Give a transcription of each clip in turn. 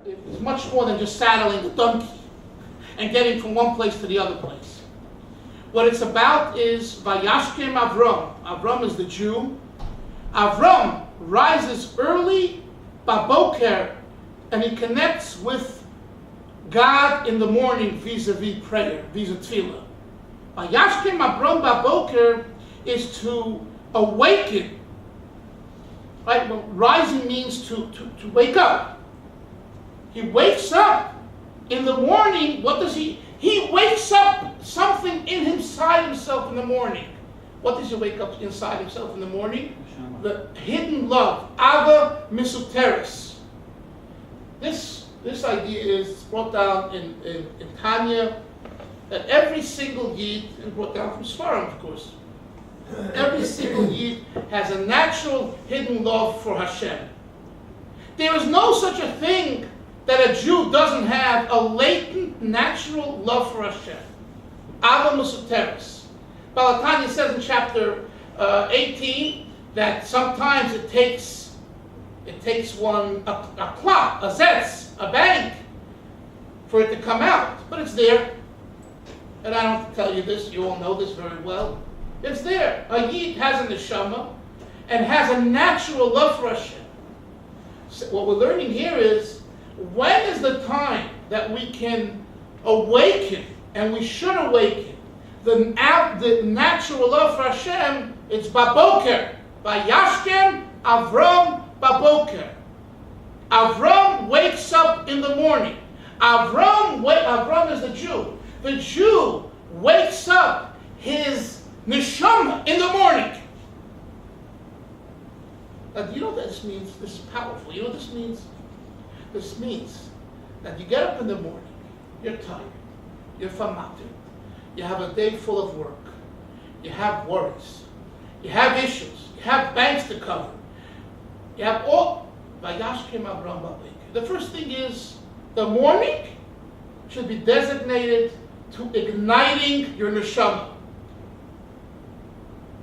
is much more than just saddling the donkey and getting from one place to the other place. What it's about is Vayashkem Avram. Avram is the Jew. Avram rises early, Baboker, and he connects with God in the morning vis-a-vis prayer, vis-a-vis tefillah. Vayashkem Avram Baboker is to awaken. Right? Well, rising means to wake up. He wakes up in the morning. What does he? He wakes up something inside himself in the morning. What does he wake up inside himself in the morning? The hidden love, Ava Misuteris. This idea is brought down in Tanya, that every single Yid, and brought down from Sfarim, of course, every single Yid has a natural hidden love for Hashem. There is no such a thing that a Jew doesn't have a latent, natural love for Hashem. Ava Misuteris. Balatanya says in chapter 18 that sometimes it takes one a clock, a zetz, a bank, for it to come out. But it's there. And I don't have to tell you this, you all know this very well. It's there. A Yid has a neshama and has a natural love for Hashem. So what we're learning here is, when is the time that we can awaken, and we should awaken, the natural love for Hashem? It's Baboker. Vayashkem Avram Baboker. Avram wakes up in the morning. Avram is the Jew. The Jew wakes up his neshama in the morning. Now, you know what this means? This is powerful. You know what this means? This means that you get up in the morning, you're tired, you're famated, you have a day full of work, you have worries, you have issues, you have banks to cover, you have all. The first thing is, the morning should be designated to igniting your neshama.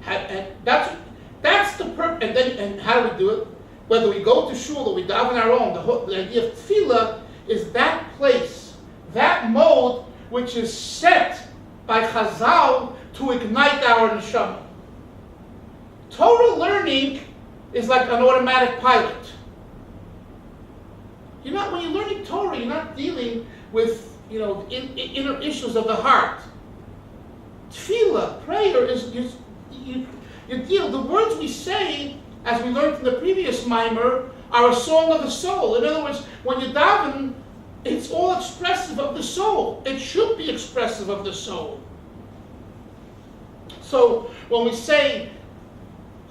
And that's the purpose. And how do we do it? Whether we go to shul or we daven our own, the idea of tefillah is that place, that mode which is set by Chazal to ignite our neshama. Torah learning is like an automatic pilot. When you're learning Torah, you're not dealing with inner issues of the heart. Tefillah, prayer, is you deal. The words we say, as we learned from the previous mimer, are a song of the soul. In other words, when you daven, it's all expressive of the soul. It should be expressive of the soul. So when we say,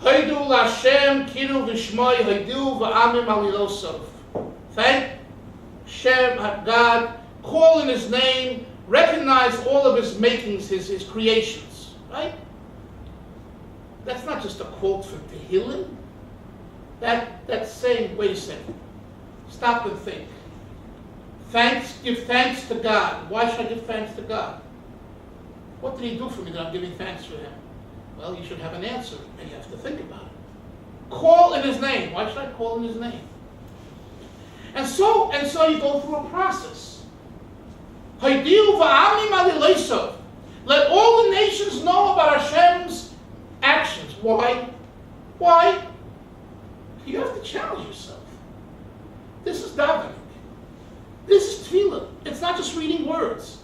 Haidu Lashem Kiru Vishmai Haidu Va'amim Alilosov, thank Hashem, God, call in His name, recognize all of His makings, His creations, right? That's not just a quote from Tehillim. That's saying, wait a second, stop and think. Give thanks to God. Why should I give thanks to God? What did He do for me that I'm giving thanks for Him? Well, you should have an answer, and you have to think about it. Call in His name. Why should I call in His name? And so you go through a process. Let all the nations know about Hashem's actions. Why? Why? You have to challenge yourself. This is davening. This is tefillah. It's not just reading words.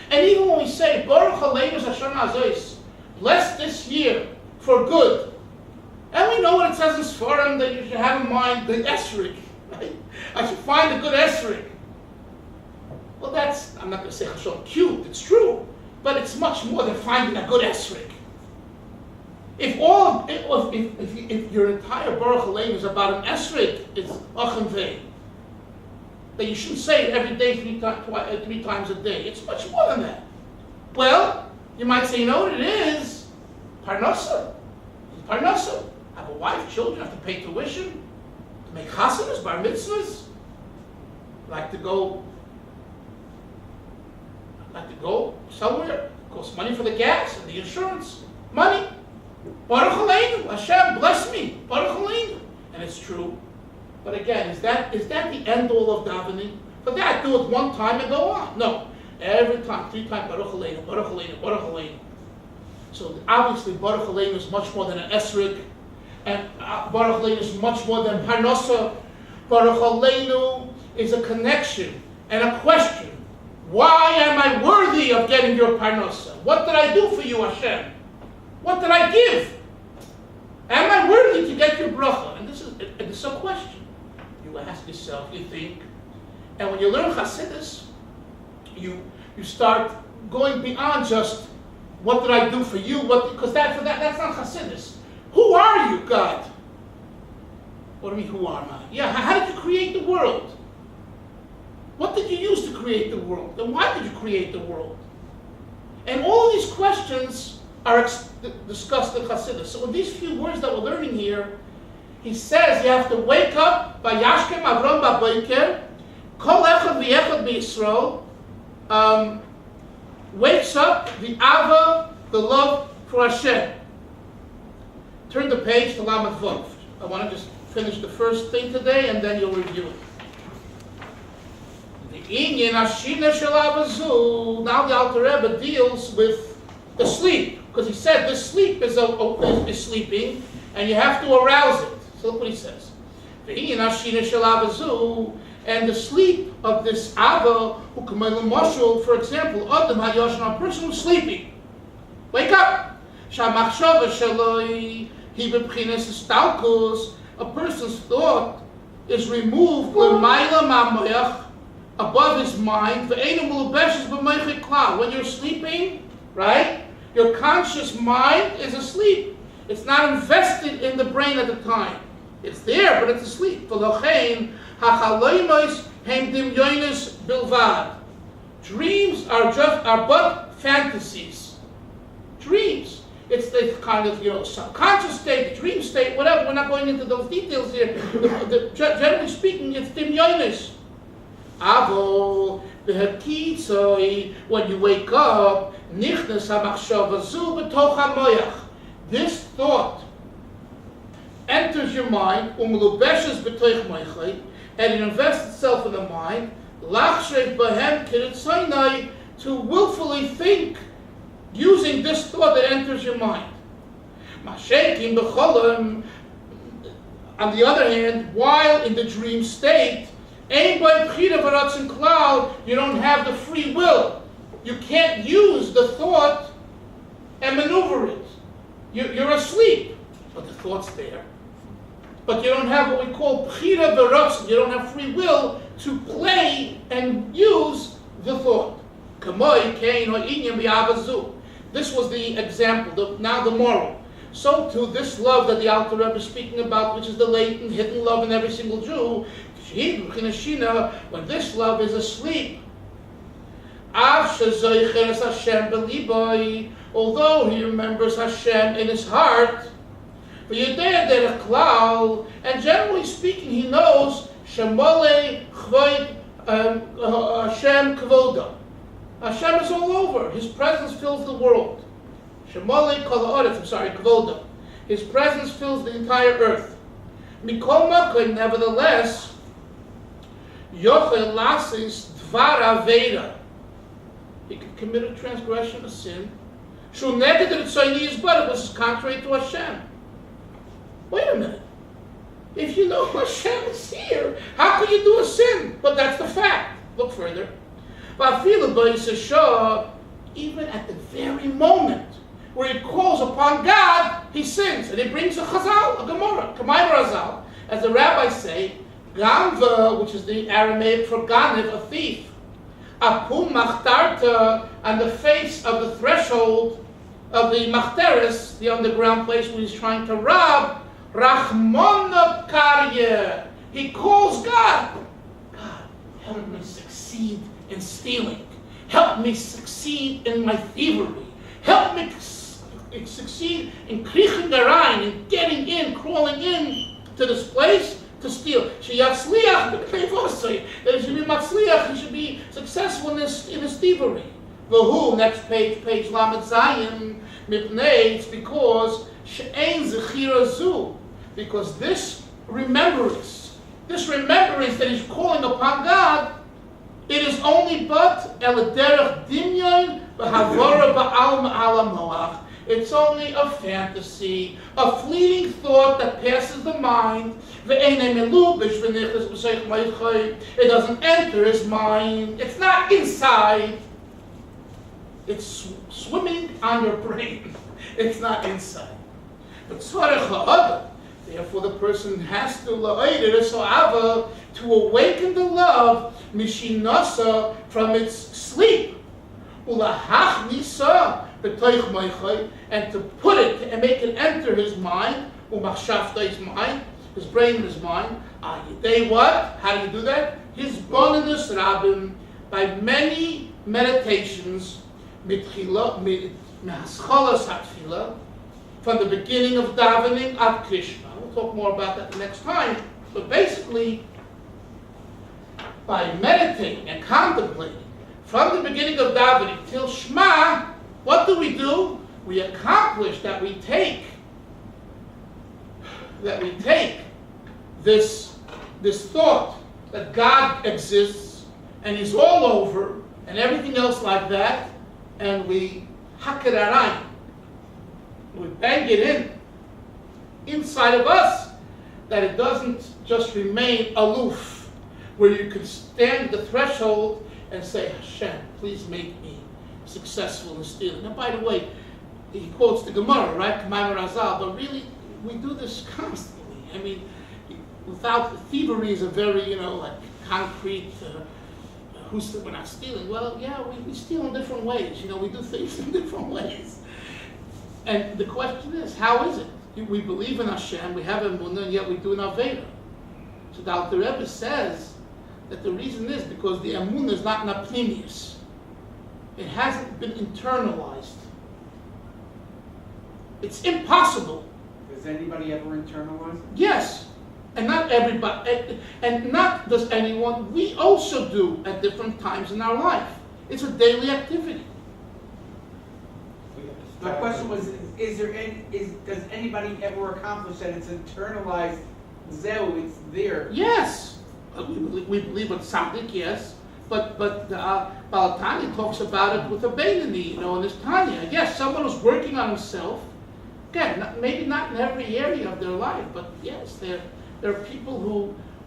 And even when we say, Baruch Aleinu Hashem Azois, bless this year for good. And we know what it says in Sfarim, that you should have in mind the esrig. Right? I should find a good esrig. Well, that's, I'm not going to say Hashem cute, it's true. But it's much more than finding a good esrig. If your entire Baruch Aleinu is about an esrig, it's achem vei. That you shouldn't say it every day, three times a day. It's much more than that. Well, you might say, you know what it is? Parnasa. Parnasa. I have a wife, children, I have to pay tuition, to make chasidus, bar mitzvahs. I'd like to go somewhere. It costs money for the gas and the insurance. Money. Baruch Aleinu. Hashem, bless me. Baruch Aleinu. And it's true. But again, is that the end all of davening? For that, do it one time and go on. No. Every time, 3 times, Baruch Aleinu, Baruch Aleinu, Baruch Aleinu. So obviously, Baruch Aleinu is much more than an esrig, and Baruch Aleinu is much more than parnasa. Baruch Aleinu is a connection and a question. Why am I worthy of getting your parnasa? What did I do for you, Hashem? What did I give? Am I worthy to get your bracha? And this is a question. You ask yourself, you think, and when you learn Chasidus, you start going beyond just what did I do for you? Because that's not Chasidus. Who are you, God? What do you mean, who am I? Yeah, how did you create the world? What did you use to create the world? And why did you create the world? And all of these questions are discussed in Chasidus. So in these few words that we're learning here, he says you have to wake up by Yashkem Avram Baboiker, Kol Echad V'Echad B'Yisrael, wakes up the Ava, the love for Hashem. Turn the page to Lamed Vav. I want to just finish the first thing today and then you'll review it. Now the Alter Rebbe deals with the sleep, because he said the sleep is sleeping and you have to arouse it. So look what he says. And the sleep of this Ava, for example, a person who's sleeping. Wake up! A person's thought is removed above his mind. When you're sleeping, right? Your conscious mind is asleep. It's not invested in the brain at the time. It's there, but it's asleep. Dreams are but fantasies. Dreams. It's the kind of subconscious state, dream state, whatever. We're not going into those details here. Generally speaking, it's dimyonis. Avo b'hakitzoi, when you wake up, nichnas hamachshava zu b'toch hamoyach. This thought enters your mind, umlubeshes b'toch moichay, and it invests itself in the mind, lachshev b'hem kiritzaynai, to willfully think using this thought that enters your mind. Mashekim b'cholam, on the other hand, while in the dream state, ein by b'chira v'ratzon klal, you don't have the free will. You can't use the thought and maneuver it. You're asleep, but the thought's there. But you don't have what we call b'chira v'ratzon. You don't have free will to play and use the thought. Kamoi kein ha'inyan b'yavazu. This was the example, now the moral. So too, this love that the Alter Rebbe is speaking about, which is the latent, hidden love in every single Jew, when this love is asleep, although he remembers Hashem in his heart, and generally speaking, he knows Hashem kvoda. Hashem is all over. His presence fills the world. Kvoda. His presence fills the entire earth. Nevertheless, Yochel lasis dvar aveda. He could commit a transgression, a sin. Shu neged ritzoyni yisbarach, which is contrary to Hashem. Wait a minute. If you know Hashem is here, how can you do a sin? But that's the fact. Look further. Even at the very moment where he calls upon God, he sins. And he brings a chazal, a gemara, kamayim razal. As the rabbis say, ganva, which is the Aramaic for ganiv, a thief. Apum machtarta, on the face of the threshold of the machteres, the underground place where he's trying to rob, rachmona karye. He calls God. God, help me succeed in stealing. Help me succeed in my thievery. Help me succeed in kriechen rein, in getting in, crawling in to this place to steal. That he should be matzliach, he should be successful in his thievery. V'hu, next page Lamed Zayin, mipnei, it's because she'ein zechira zu, because this remembrance that he's calling upon God, ela derech dimyon v'havora ba'al ma'al ha'moach. It's only a fantasy, a fleeting thought that passes the mind. It doesn't enter his mind. It's not inside. It's swimming on your brain. It's not inside. But therefore the person has to awaken the love mishinasa from its sleep. And to put it and make it enter his mind, his mind, his brain and his mind. They what? How do you do that? His bonus rabbin, by many meditations, from the beginning of davening ad Krishna. We'll talk more about that next time. But basically, by meditating and contemplating from the beginning of davening till Shema, what do? We accomplish that we take this thought that God exists and He's all over and everything else like that, and we hakirarayim. We bang it inside of us, that it doesn't just remain aloof, where you can stand at the threshold and say, Hashem, please make me successful in stealing. Now, by the way, he quotes the Gemara, right? K'mayim Razal, but really, we do this constantly. I mean, without thievery is a very, like concrete. We're not stealing. Well, yeah, we steal in different ways. We do things in different ways. And the question is, how is it? We believe in Hashem, we have emunah, and yet we do an avera. So the Alter Rebbe says that the reason is because the emunah is not napnimius. It hasn't been internalized. It's impossible. Does anybody ever internalize it? Yes. And not everybody, and not does anyone, we also do at different times in our life. It's a daily activity. My question was, does anybody ever accomplish that it's internalized, it's there? Yes. We believe in tzaddik, yes. But Baal Tanya talks about it with a Beinoni, in his Tanya. Yes, someone who's working on himself, again, maybe not in every area of their life, but yes, there are people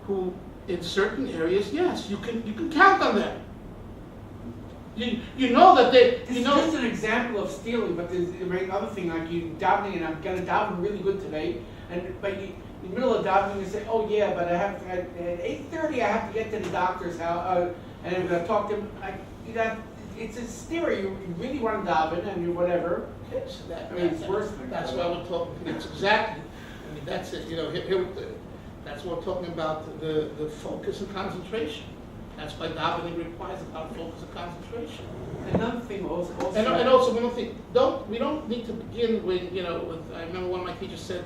who in certain areas, yes, you can count on them. You know that they. This is just an example of stealing, but there's another thing, like you davening, and I'm gonna daven really good today, but you, in the middle of davening, you say, oh yeah, but I have to, at 8:30 I have to get to the doctor's house, and I'm gonna talk to him. It's a steer. You really want to daven, and you whatever. Yes, it's worse than that's why we're talking. It's exactly. I mean, that's it. That's what we're talking about. The focus and concentration. That's why davening requires a lot of focus and concentration. Another thing also and also one thing, we don't need to begin with, I remember one of my teachers said,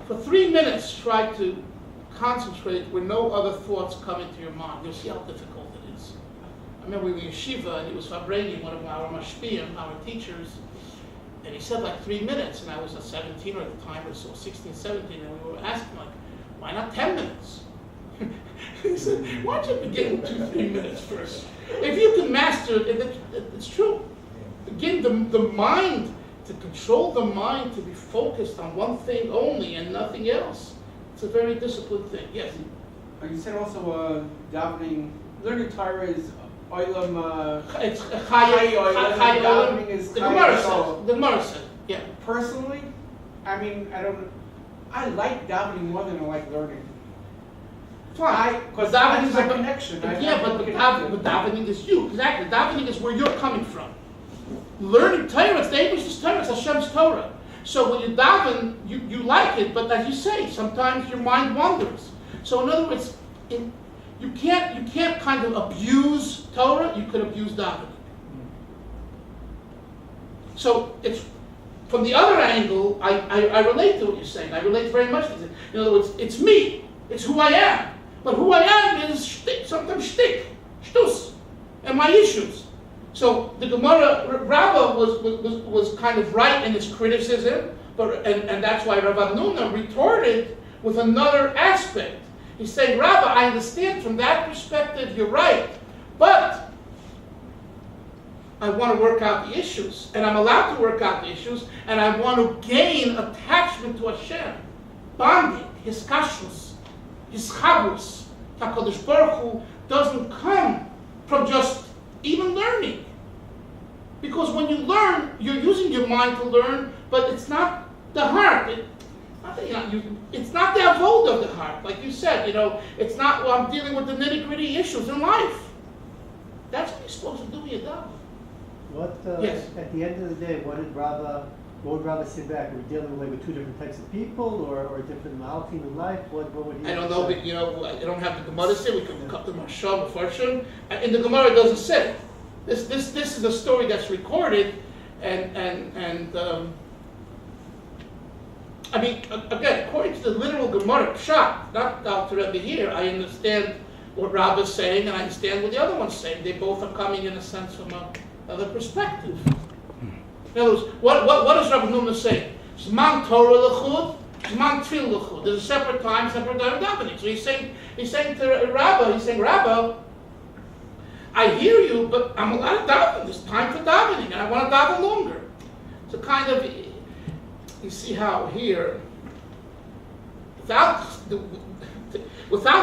for 3 minutes try to concentrate where no other thoughts come into your mind. You'll see how difficult it is. I remember we were in yeshiva, and it was Fabreni, one of our mashpiyim, our teachers, and he said like 3 minutes, and I was 17 or at the time, or so 16, 17, and we were asking like, why not 10 minutes? He said, why don't you begin with 2-3 minutes first? If you can master it, it's true. Begin the mind, to control the mind, to be focused on one thing only and nothing else. It's a very disciplined thing. Yes? You said also davening, learning Torah is oilam. It's chai davening is the Gemara says. Yeah. Personally, I mean, I like davening more than I like learning. Fine. Because davening is a connection. But davening is you. Exactly. Davening is where you're coming from. Learning Torah, it's the English Torah, it's Hashem's Torah. So when you daven, you like it, but as you say, sometimes your mind wanders. So in other words, you can't kind of abuse Torah, you could abuse davening. So it's from the other angle, I relate to what you're saying. I relate very much to it. In other words, it's me. It's who I am. But who I am is shtick, sometimes shtus, and my issues. So the Gemara, Rabbah was kind of right in his criticism, and that's why Rabbi Nuna retorted with another aspect. He's saying, Rabbah, I understand from that perspective, you're right, but I want to work out the issues, and I'm allowed to work out the issues, and I want to gain attachment to Hashem, bonding, His kashrus, His chavrus. HaKadosh Baruch Hu doesn't come from just even learning. Because when you learn, you're using your mind to learn, but it's not the heart. It's not the avoda of the heart. Like you said, it's not, well, I'm dealing with the nitty-gritty issues in life. That's what you're supposed to do with your daven. Yes. At the end of the day, what would Rabbi say back? Are we dealing with two different types of people, or different malachim in life? What would he I don't know, but I don't have the Gemara say. We can cut the Mashal before. In the Gemara, it doesn't say. This is a story that's recorded, and I mean, again, according to the literal Gemara Pshat, not Dr. Rebbe here, I understand what Rabbi is saying, and I understand what the other one's saying. They both are coming, in a sense, from another perspective. In other words, what does Rabbi Numa say? Zman Torah l'chud, Zman Tfil l'chud. There's a separate time davening. So he's saying to Rabbi, Rabbi, I hear you, but I'm allowed to daven. There's time for davening, and I want to daven longer. So kind of, you see how here, without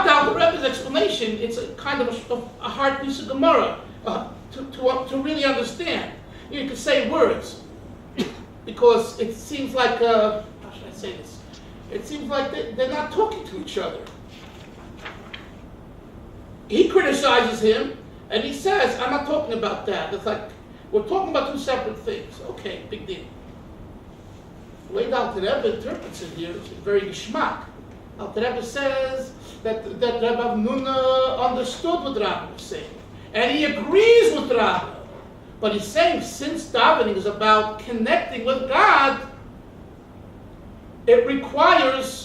doubt the Rebbe's explanation, it's a kind of a hard piece of Gemara to really understand. You could say words, because it seems like, how should I say this? It seems like they're not talking to each other. He criticizes him, and he says, I'm not talking about that. It's like, we're talking about two separate things. Okay, big deal. The way the Alter Rebbe interprets it here is very geschmack. Alter Rebbe says that Rabbi Nuna understood what Rabbi was saying. And he agrees with Rabbi. But he's saying, since davening is about connecting with God, it requires